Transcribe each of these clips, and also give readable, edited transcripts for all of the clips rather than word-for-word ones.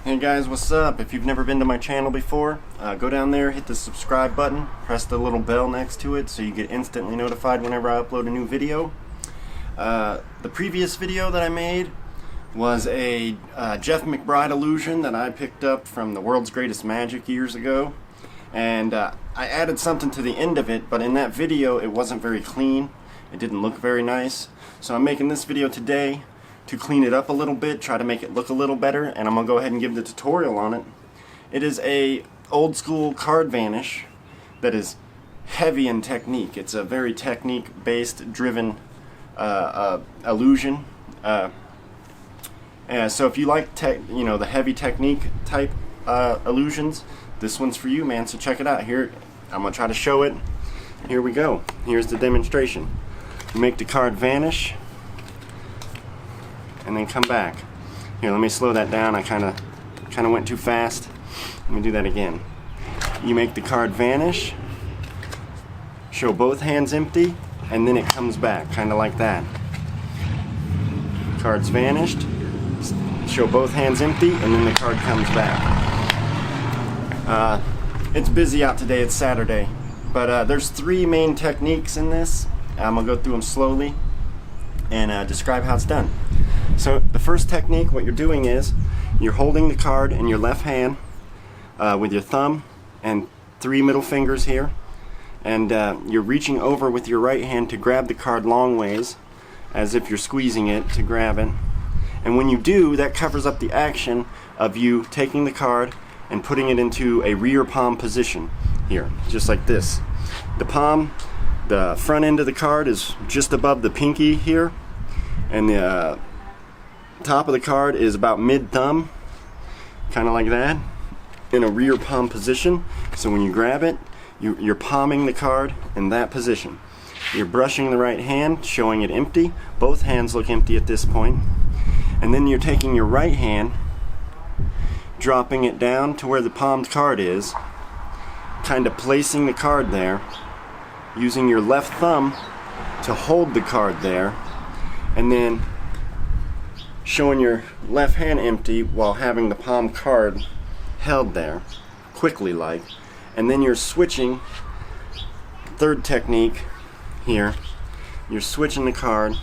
Hey guys, what's up? If you've never been to my channel before, go down there, hit the subscribe button, press the little bell next to it so you get instantly notified whenever I upload a new video. The previous video that I made was a Jeff McBride illusion that I picked up from the World's Greatest Magic years ago. And I added something to the end of it, but in that video it wasn't very clean. It didn't look very nice. So I'm making this video today to clean it up a little bit, try to make it look a little better, and I'm gonna go ahead and give the tutorial on it. It is a old school card vanish that is heavy in technique. It's a very technique based driven illusion. So if you like the heavy technique type illusions, this one's for you, man. So check it out. Here, I'm gonna try to show it. Here we go. Here's the demonstration. You make the card vanish and then come back. Here, let me slow that down. I kind of went too fast. Let me do that again. You make the card vanish, show both hands empty, and then it comes back, kind of like that. Card's vanished, show both hands empty, and then the card comes back. It's busy out today, it's Saturday, but there's three main techniques in this. I'm gonna go through them slowly and describe how it's done. So the first technique, what you're doing is you're holding the card in your left hand with your thumb and three middle fingers here, and you're reaching over with your right hand to grab the card long ways, as if you're squeezing it to grab it. And when you do, that covers up the action of you taking the card and putting it into a rear palm position here, just like this. The palm, the front end of the card is just above the pinky here, and the top of the card is about mid-thumb, kind of like that, in a rear palm position. So when you grab it, you're palming the card in that position. You're brushing the right hand, showing it empty. Both hands look empty at this point. And then you're taking your right hand, dropping it down to where the palmed card is, kind of placing the card there, using your left thumb to hold the card there, and then showing your left hand empty while having the palm card held there, quickly like. And then you're switching, third technique here, you're switching the card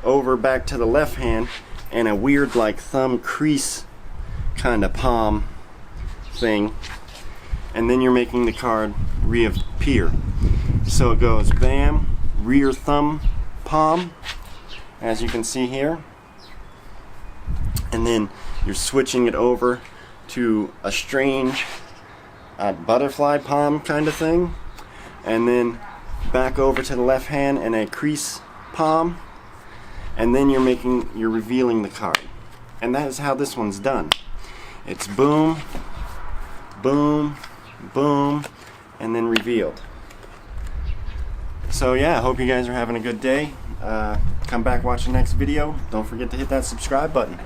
over back to the left hand and a weird like thumb crease kind of palm thing, and then you're making the card reappear. So it goes bam, rear thumb palm, as you can see here, and then you're switching it over to a strange butterfly palm kind of thing, and then back over to the left hand and a crease palm, and then you're revealing the card. And that is how this one's done. It's boom, boom, boom, and then revealed. So yeah, I hope you guys are having a good day. Come back, watch the next video. Don't forget to hit that subscribe button.